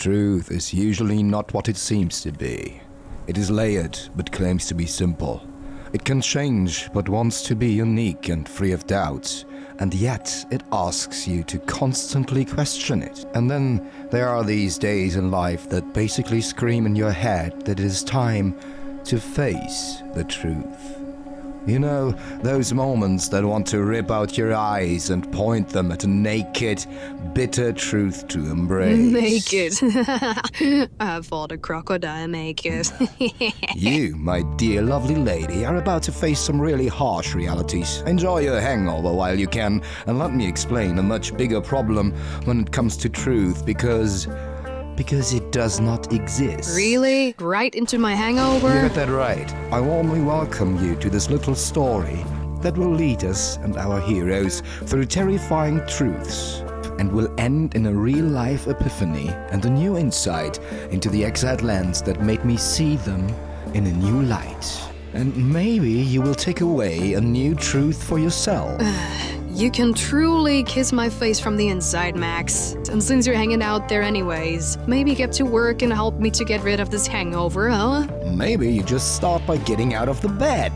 Truth is usually not what it seems to be. It is layered, but claims to be simple. It can change, but wants to be unique and free of doubts. And yet, it asks you to constantly question it. And then there are these days in life that basically scream in your head that it is time to face the truth. You know, those moments that want to rip out your eyes and point them at a naked, bitter truth to embrace. Naked. I thought a crocodile naked. You, my dear lovely lady, are about to face some really harsh realities. Enjoy your hangover while you can, and let me explain a much bigger problem when it comes to truth, because it does not exist. Really? Right into my hangover? You got that right. I warmly welcome you to this little story that will lead us and our heroes through terrifying truths and will end in a real-life epiphany and a new insight into the Exiled Lands that made me see them in a new light. And maybe you will take away a new truth for yourself. You can truly kiss my face from the inside, Max. And since you're hanging out there anyways, maybe get to work and help me to get rid of this hangover, huh? Maybe you just start by getting out of the bed.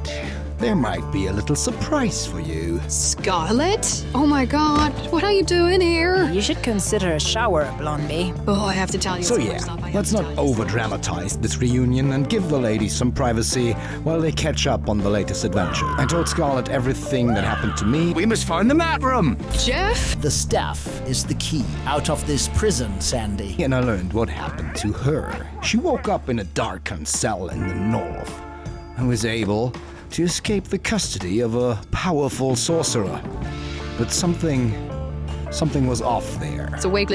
There might be a little surprise for you. Scarlet? Oh my god, what are you doing here? You should consider a shower, Blondie. Oh, I have to tell you. So yeah, let's not over-dramatize this reunion and give the ladies some privacy while they catch up on the latest adventure. I told Scarlet everything that happened to me. We must find the map room! Jeff? The staff is the key out of this prison, Sandy. And I learned what happened to her. She woke up in a darkened cell in the north and was able to escape the custody of a powerful sorcerer. But something was off there. So wait,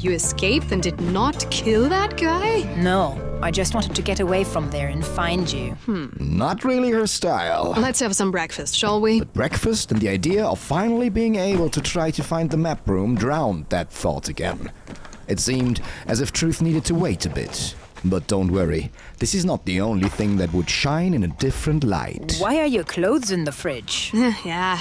you escaped and did not kill that guy? No, I just wanted to get away from there and find you. Not really her style. Let's have some breakfast, shall we? But breakfast and the idea of finally being able to try to find the map room drowned that thought again. It seemed as if truth needed to wait a bit. But don't worry, this is not the only thing that would shine in a different light. Why are your clothes in the fridge? Yeah,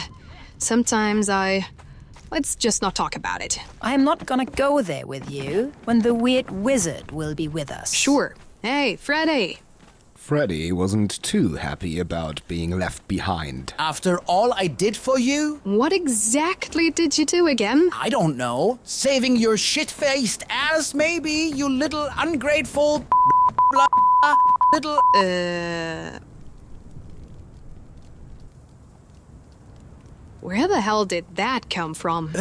sometimes let's just not talk about it. I'm not gonna go there with you when the weird wizard will be with us. Sure. Hey, Freddy. Freddy wasn't too happy about being left behind. After all I did for you? What exactly did you do again? I don't know. Saving your shit-faced ass, maybe, you little ungrateful little... Where the hell did that come from?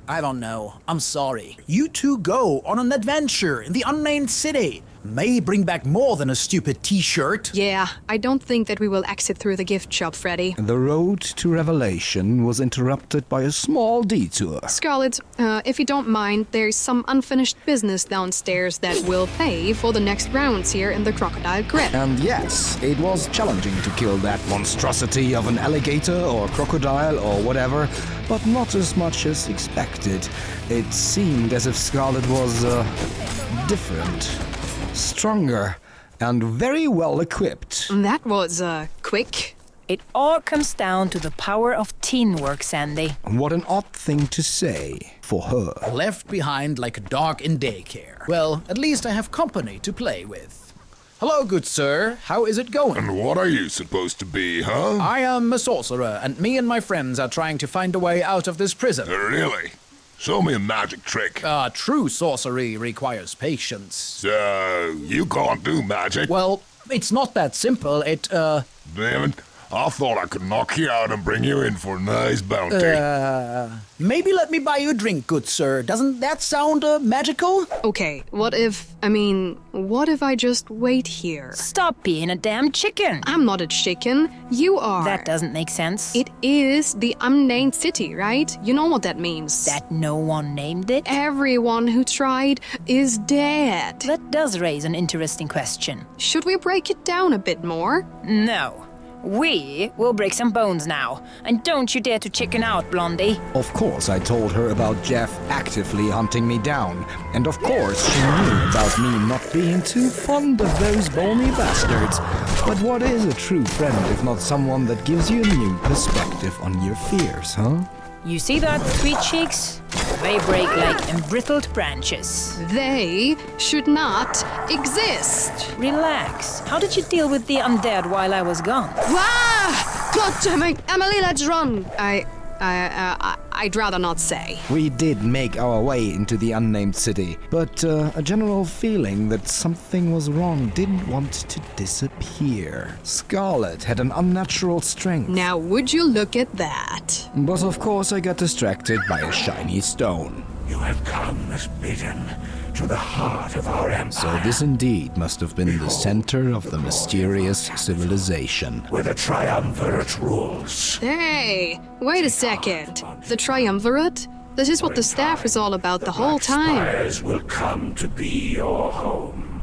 I don't know. I'm sorry. You two go on an adventure in the Unnamed City. May bring back more than a stupid t-shirt. Yeah, I don't think that we will exit through the gift shop, Freddy. The road to revelation was interrupted by a small detour. Scarlet, if you don't mind, there's some unfinished business downstairs that will pay for the next rounds here in the Crocodile Crib. And yes, it was challenging to kill that monstrosity of an alligator or crocodile or whatever, but not as much as expected. It seemed as if Scarlet was, different, stronger, and very well equipped. That was, quick. It all comes down to the power of teamwork, Sandy. What an odd thing to say for her. Left behind like a dog in daycare. Well, at least I have company to play with. Hello, good sir. How is it going? And what are you supposed to be, huh? I am a sorcerer, and me and my friends are trying to find a way out of this prison. Really? Show me a magic trick. True sorcery requires patience. So, you can't do magic? Well, it's not that simple. Damn it. I thought I could knock you out and bring you in for a nice bounty. Maybe let me buy you a drink, good sir. Doesn't that sound, magical? Okay, what if I just wait here? Stop being a damn chicken. I'm not a chicken, you are. That doesn't make sense. It is the Unnamed City, right? You know what that means. That no one named it? Everyone who tried is dead. That does raise an interesting question. Should we break it down a bit more? No. We will break some bones now. And don't you dare to chicken out, Blondie. Of course, I told her about Jeff actively hunting me down. And of course, she knew about me not being too fond of those bony bastards. But what is a true friend if not someone that gives you a new perspective on your fears, huh? You see that, sweet cheeks? They break like embrittled branches. They should not exist. Relax. How did you deal with the undead while I was gone? Ah! God damn it! Emily, let's run! I'd rather not say. We did make our way into the Unnamed City, but a general feeling that something was wrong didn't want to disappear. Scarlet had an unnatural strength. Now, would you look at that? But of course I got distracted by a shiny stone. You have come as bidden to the heart of our empire. So this indeed must have been the center of the mysterious civilization. Where the triumvirate rules. Hey, wait a second. The triumvirate? This is what the staff is all about the whole time. Spires will come to be your home.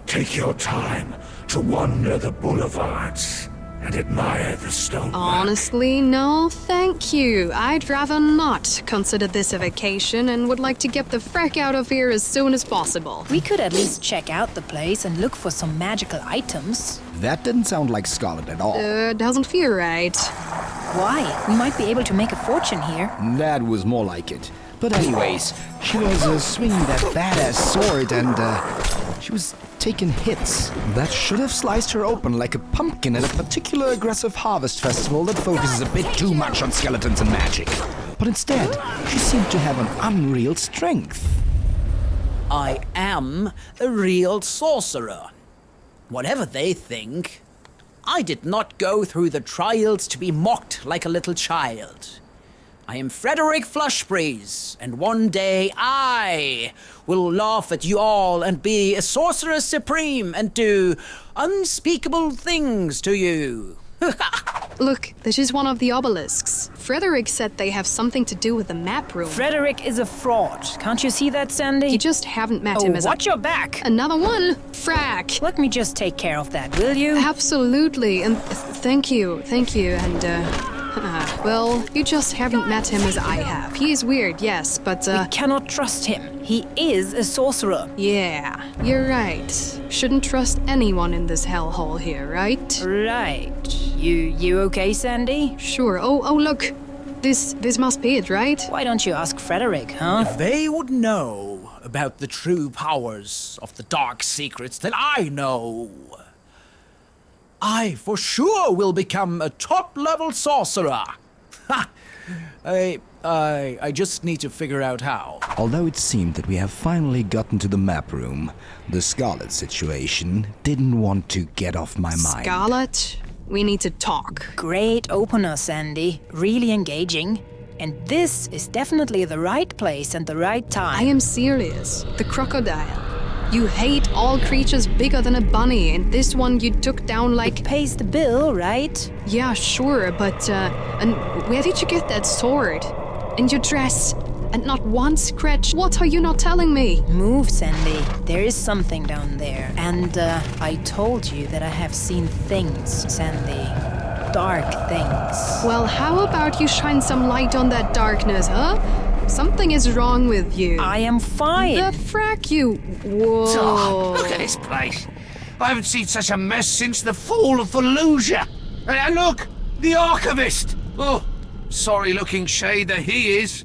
Take your time to wander the boulevards and admire the stonework. Honestly, no, thank you. I'd rather not consider this a vacation and would like to get the frack out of here as soon as possible. We could at least check out the place and look for some magical items. That didn't sound like Scarlet at all. Doesn't feel right. Why? We might be able to make a fortune here. That was more like it. But anyways, she was swinging that badass sword and she was taking hits that should have sliced her open like a pumpkin at a particular aggressive harvest festival that focuses a bit too much on skeletons and magic. But instead, she seemed to have an unreal strength. I am a real sorcerer. Whatever they think, I did not go through the trials to be mocked like a little child. I am Frederic Flushbreeze, and one day I will laugh at you all and be a sorcerer supreme and do unspeakable things to you. Look, this is one of the obelisks. Frederic said they have something to do with the map room. Frederic is a fraud. Can't you see that, Sandy? You just haven't met him as watch your back! Another one? Frack! Let me just take care of that, will you? Absolutely, and thank you, and well, you just haven't met him as I have. He is weird, yes, but We cannot trust him. He is a sorcerer. yeah, you're right. Shouldn't trust anyone in this hellhole here, right? Right. You okay, Sandy? Sure. Oh, look. This must be it, right? Why don't you ask Frederic, huh? They would know about the true powers of the dark secrets that I know. I for sure will become a top-level sorcerer. Ha! I just need to figure out how. Although it seemed that we have finally gotten to the map room, the Scarlet situation didn't want to get off my mind. Scarlet, we need to talk. Great opener, Sandy. Really engaging. And this is definitely the right place and the right time. I am serious. The crocodile. You hate all creatures bigger than a bunny, and this one you took down like... Pays the bill, right? Yeah, sure, but, and where did you get that sword? And your dress? And not one scratch? What are you not telling me? Move, Sandy. There is something down there. And, I told you that I have seen things, Sandy. Dark things. Well, how about you shine some light on that darkness, huh? Something is wrong with you. I am fine. The frack you... Whoa. Oh, look at this place. I haven't seen such a mess since the fall of Fallujah. And look, the archivist. Oh, sorry-looking shade that he is.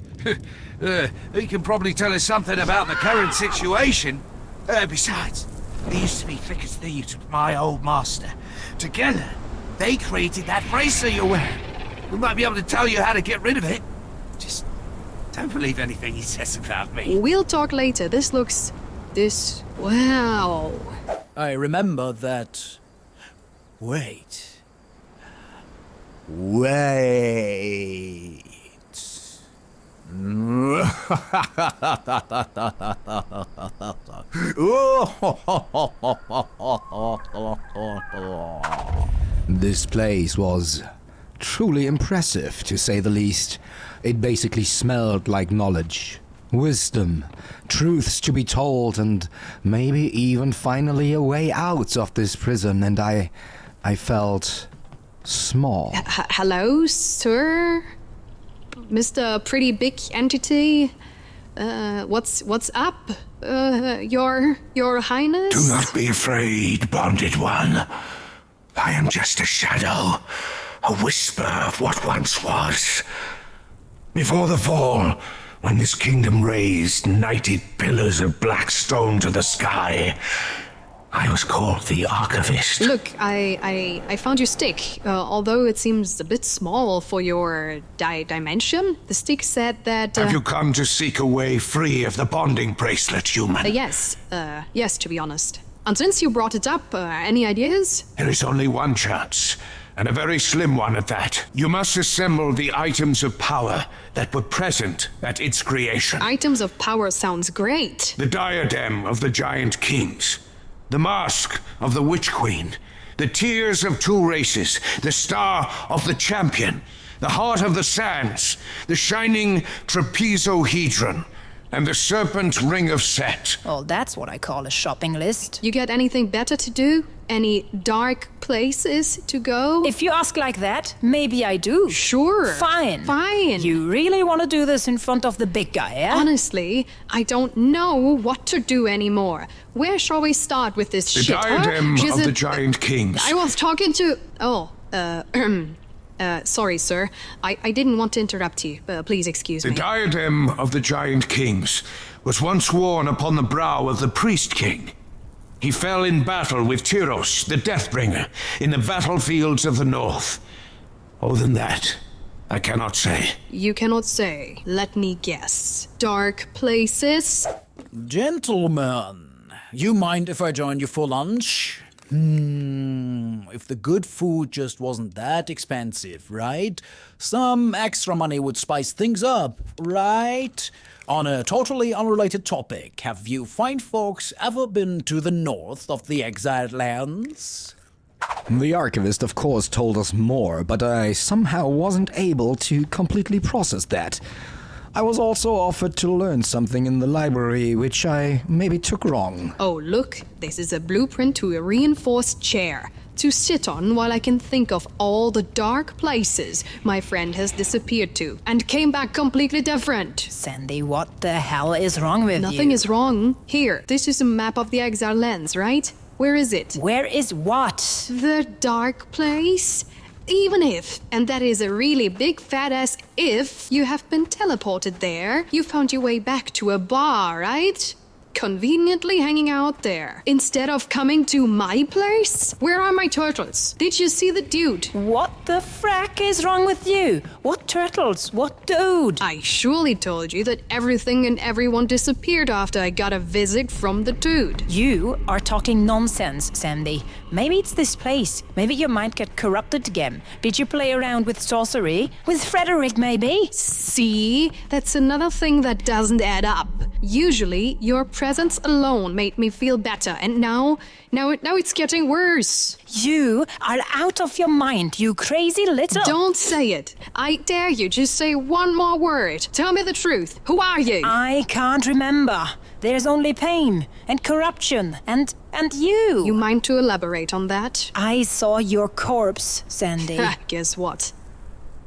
He can probably tell us something about the current situation. Besides, they used to be thick as thieves with my old master. Together, they created that bracelet you're wearing. We might be able to tell you how to get rid of it. Just don't believe anything he says about me. We'll talk later. Wow. I remember that... Wait. This place was truly impressive, to say the least. It basically smelled like knowledge, wisdom, truths to be told, and maybe even finally a way out of this prison, and I felt small. Hello, sir? Mr. Pretty Big Entity? What's up? Your Highness? Do not be afraid, bonded one. I am just a shadow, a whisper of what once was. Before the fall, when this kingdom raised knighted pillars of black stone to the sky, I was called the Archivist. Look, I found your stick. Although it seems a bit small for your dimension, the stick said that... Have you come to seek a way free of the bonding bracelet, human? Yes, to be honest. And since you brought it up, any ideas? There is only one chance, and a very slim one at that. You must assemble the items of power that were present at its creation. Items of power sounds great. The diadem of the giant kings, the mask of the witch queen, the tears of two races, the star of the champion, the heart of the sands, the shining trapezohedron, and the serpent ring of Set. Well, that's what I call a shopping list. You got anything better to do? Any dark places to go? If you ask like that, maybe I do. Sure. Fine. Fine. You really want to do this in front of the big guy, eh? Honestly, I don't know what to do anymore. Where shall we start with this The shit? diadem Is of the it- giant kings. I was talking to... sorry, sir. I didn't want to interrupt you. Please excuse The me. diadem of the giant kings was once worn upon the brow of the priest king. He fell in battle with Tyros, the Deathbringer, in the battlefields of the north. Other than that, I cannot say. You cannot say. Let me guess. Dark places? Gentlemen, you mind if I join you for lunch? If the good food just wasn't that expensive, right? Some extra money would spice things up, right? On a totally unrelated topic, have you fine folks ever been to the north of the Exiled Lands? The archivist, of course, told us more, but I somehow wasn't able to completely process that. I was also offered to learn something in the library, which I maybe took wrong. Oh, look, this is a blueprint to a reinforced chair to sit on while I can think of all the dark places my friend has disappeared to and came back completely different. Sandy, what the hell is wrong with you? Nothing is wrong. Here, this is a map of the Exiled Lands, right? Where is it? Where is what? The dark place? Even if, and that is a really big fat ass if, you have been teleported there, you found your way back to a bar, right? Conveniently hanging out there. Instead of coming to my place? Where are my turtles? Did you see the dude? What the frack is wrong with you? What turtles? What dude? I surely told you that everything and everyone disappeared after I got a visit from the dude. You are talking nonsense, Sandy. Maybe it's this place. Maybe your mind got corrupted again. Did you play around with sorcery? With Frederic, maybe? See? That's another thing that doesn't add up. Usually, your presence alone made me feel better, and now it's getting worse. You are out of your mind, you crazy little... Don't say it. I dare you, just say one more word. Tell me the truth. Who are you? I can't remember. There's only pain and corruption and you. You mind to elaborate on that? I saw your corpse, Sandy. Guess what?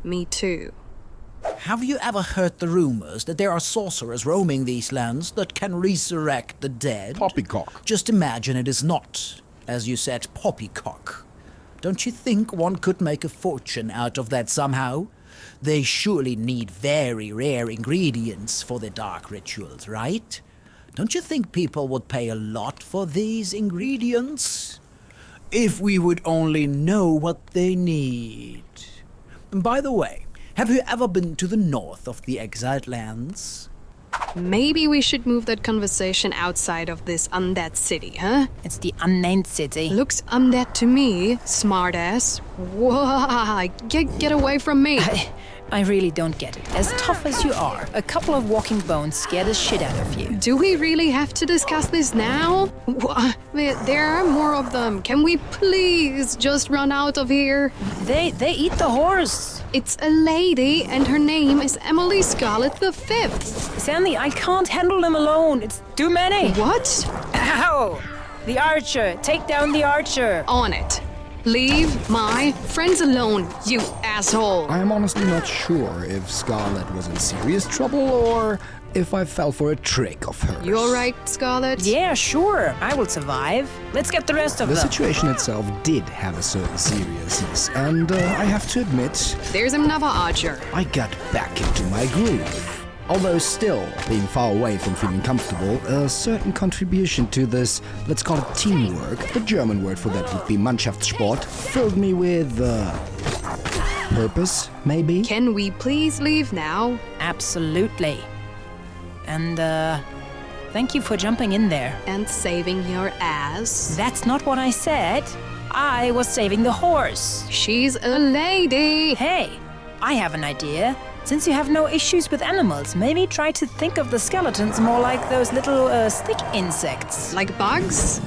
Me too. Have you ever heard the rumors that there are sorcerers roaming these lands that can resurrect the dead? Poppycock. Just imagine it is not, as you said, poppycock. Don't you think one could make a fortune out of that somehow? They surely need very rare ingredients for their dark rituals, right? Don't you think people would pay a lot for these ingredients? If we would only know what they need. And by the way, have you ever been to the north of the Exiled Lands? Maybe we should move that conversation outside of this undead city, huh? It's the Unnamed City. Looks undead to me, smartass. Whoa, get away from me. I really don't get it. As tough as you are, a couple of walking bones scare the shit out of you. Do we really have to discuss this now? There are more of them. Can we please just run out of here? They eat the horse. It's a lady, and her name is Emily Scarlet the Fifth. Sandy, I can't handle them alone. It's too many. What? Ow! The archer. Take down the archer. On it. Leave my friends alone, you asshole. I am honestly not sure if Scarlet was in serious trouble or if I fell for a trick of hers. You alright, Scarlet? Yeah, sure. I will survive. Let's get the rest of The them. situation itself did have a certain seriousness, and I have to admit, There's another archer. I got back into my groove. Although still being far away from feeling comfortable, a certain contribution to this, let's call it teamwork, the German word for that would be Mannschaftssport, filled me with, purpose, maybe? Can we please leave now? Absolutely. And, thank you for jumping in there. And saving your ass? That's not what I said. I was saving the horse. She's a lady! Hey, I have an idea. Since you have no issues with animals, maybe try to think of the skeletons more like those little stick insects. Like bugs?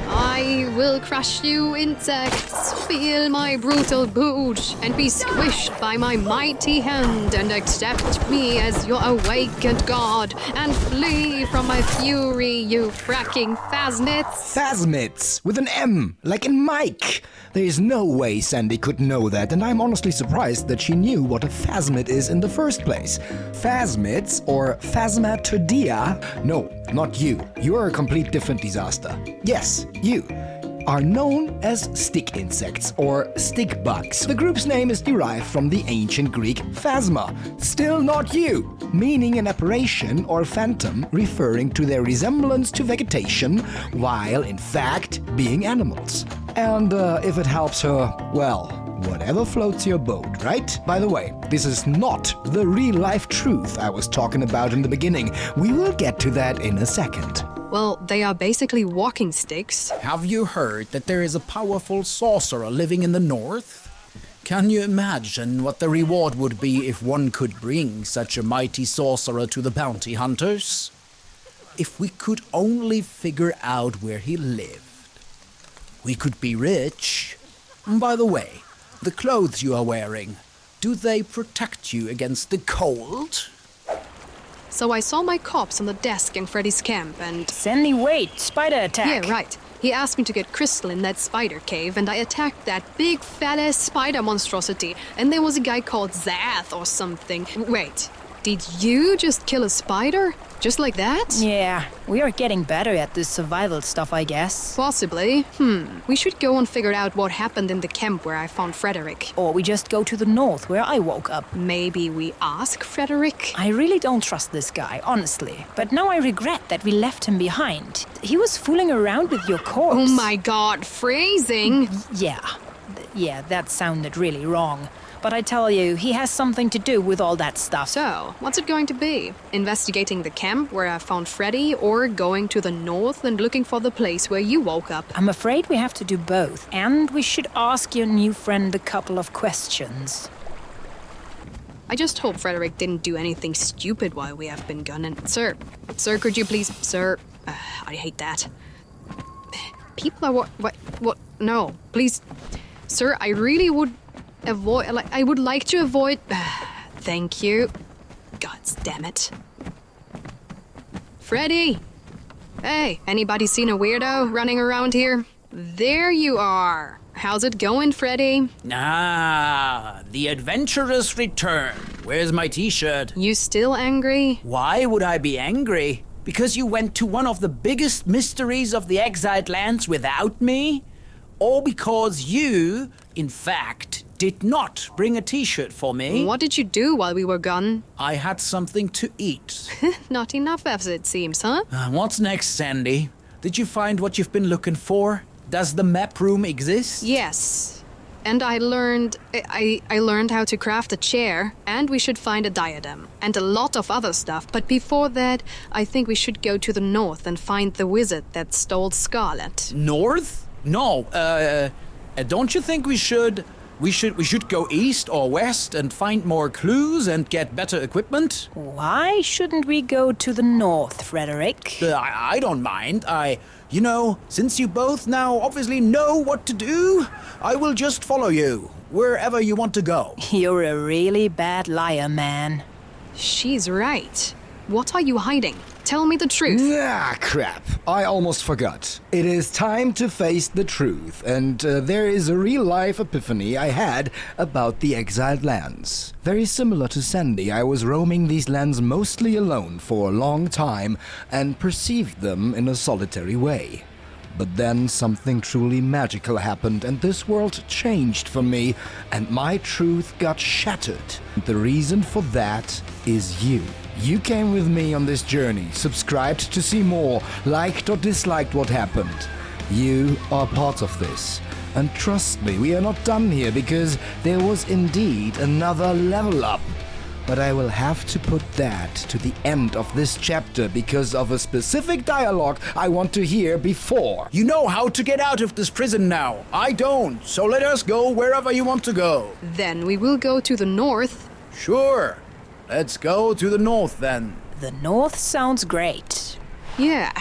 I will crush you, insects. Feel my brutal boot and be squished by my mighty hand and accept me as your awakened god and flee from my fury, you fracking phasmits. Phasmits, with an M, like in Mike. There is no way Sandy could know that, and I'm honestly surprised that she knew what a phasmid is in the first place. Phasmids, or phasmatodia, no, not you. You're a complete different disaster. Yes, you are known as stick insects or stick bugs. The group's name is derived from the ancient Greek phasma, still not you, meaning an apparition or phantom referring to their resemblance to vegetation while in fact being animals. And if it helps her, well, whatever floats your boat, right? By the way, this is not the real-life truth I was talking about in the beginning. We will get to that in a second. Well, they are basically walking sticks. Have you heard that there is a powerful sorcerer living in the north? Can you imagine what the reward would be if one could bring such a mighty sorcerer to the bounty hunters? If we could only figure out where he lived, we could be rich. By the way, the clothes you are wearing, do they protect you against the cold? So I saw my cops on the desk in Freddy's camp and... Sandy, wait! Spider attack! Yeah, right. He asked me to get Crystal in that spider cave, and I attacked that big fat-ass spider monstrosity. And there was a guy called Zath or something. Wait, did you just kill a spider? Just like that? Yeah, we are getting better at this survival stuff, I guess. Possibly. We should go and figure out what happened in the camp where I found Frederic. Or we just go to the north, where I woke up. Maybe we ask Frederic? I really don't trust this guy, honestly. But now I regret that we left him behind. He was fooling around with your corpse. Oh my god, phrasing! Yeah, that sounded really wrong. But I tell you, he has something to do with all that stuff. So, what's it going to be? Investigating the camp where I found Freddy, or going to the north and looking for the place where you woke up? I'm afraid we have to do both. And we should ask your new friend a couple of questions. I just hope Frederic didn't do anything stupid while we have been gone. And Sir, could you please... Sir, I hate that. People are what? No, please. Sir, I really would... I would like to avoid... Thank you. God damn it. Freddy! Hey, anybody seen a weirdo running around here? There you are. How's it going, Freddy? The adventurous return. Where's my t-shirt? You still angry? Why would I be angry? Because you went to one of the biggest mysteries of the Exiled Lands without me? Or because you, in fact, did not bring a t-shirt for me? What did you do while we were gone? I had something to eat. Not enough, as it seems, huh? What's next, Sandy? Did you find what you've been looking for? Does the map room exist? Yes. And I learned how to craft a chair, and we should find a diadem, and a lot of other stuff. But before that, I think we should go to the north and find the wizard that stole Scarlet. North? No, don't you think we should go east or west and find more clues and get better equipment? Why shouldn't we go to the north, Frederic? I don't mind. Since you both now obviously know what to do, I will just follow you, wherever you want to go. You're a really bad liar, man. She's right. What are you hiding? Tell me the truth. Ah, crap. I almost forgot. It is time to face the truth, and there is a real-life epiphany I had about the Exiled Lands. Very similar to Sandy, I was roaming these lands mostly alone for a long time and perceived them in a solitary way. But then something truly magical happened, and this world changed for me, and my truth got shattered. The reason for that is you. You came with me on this journey, subscribed to see more, liked or disliked what happened. You are part of this. And trust me, we are not done here because there was indeed another level up. But I will have to put that to the end of this chapter because of a specific dialogue I want to hear before. You know how to get out of this prison now. I don't, so let us go wherever you want to go. Then we will go to the north. Sure. Let's go to the north then. The north sounds great. Yeah,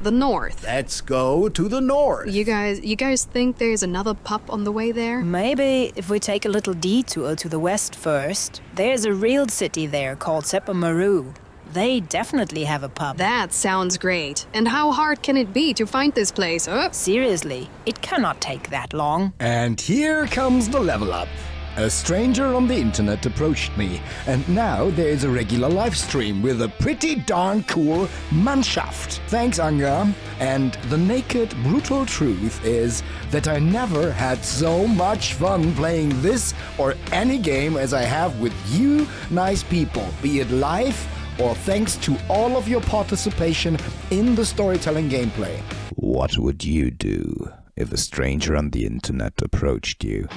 the north. Let's go to the north. You guys think there's another pub on the way there? Maybe if we take a little detour to the west first. There's a real city there called Sepamaru. They definitely have a pub. That sounds great. And how hard can it be to find this place, huh? Seriously, it cannot take that long. And here comes the level up. A stranger on the internet approached me, and now there is a regular live stream with a pretty darn cool Mannschaft. Thanks, Anga. And the naked, brutal truth is that I never had so much fun playing this or any game as I have with you nice people, be it live or thanks to all of your participation in the storytelling gameplay. What would you do if a stranger on the internet approached you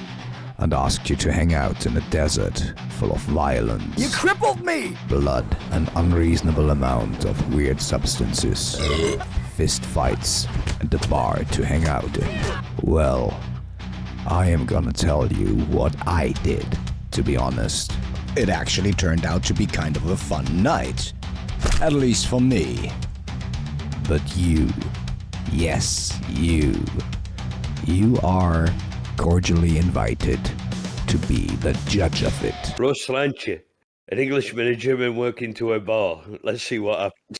and asked you to hang out in a desert full of violence? You crippled me! Blood, an unreasonable amount of weird substances, fist fights, and a bar to hang out in. Well, I am gonna tell you what I did, to be honest. It actually turned out to be kind of a fun night. At least for me. But you, yes, you are cordially invited to be the judge of it. Ross Lancher, an Englishman and a German work into a bar. Let's see what happens.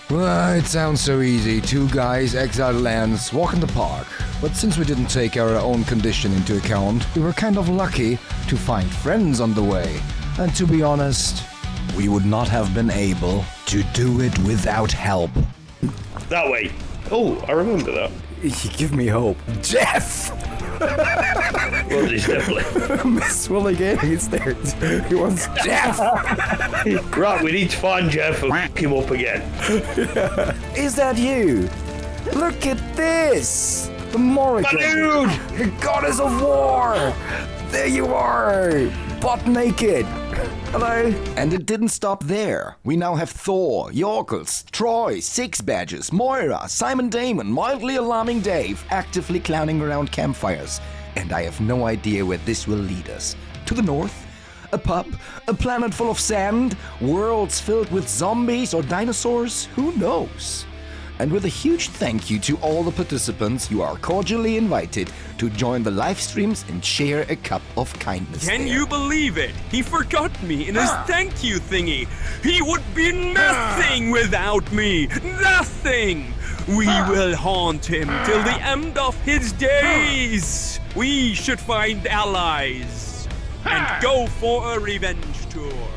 Well, it sounds so easy. Two guys, Exiled Lands, walk in the park. But since we didn't take our own condition into account, we were kind of lucky to find friends on the way. And to be honest, we would not have been able to do it without help. That way. Oh, I remember that. You give me hope. Jeff! Well, it's definitely. Miss Willie Gaming is there. He wants Jeff! Right, we need to find Jeff and f*** him up again. Is that you? Look at this! The Morrigan! Dude! The goddess of war! There you are! Butt naked! Hello? And it didn't stop there. We now have Thor, Yorkles, Troy, Six Badges, Moira, Simon Damon, mildly alarming Dave, actively clowning around campfires. And I have no idea where this will lead us. To the north? A pub? A planet full of sand? Worlds filled with zombies or dinosaurs? Who knows? And with a huge thank you to all the participants, you are cordially invited to join the live streams and share a cup of kindness. Can there. you believe it? He forgot me in his thank you thingy. He would be nothing without me. Nothing. We will haunt him till the end of his days. We should find allies and go for a revenge tour.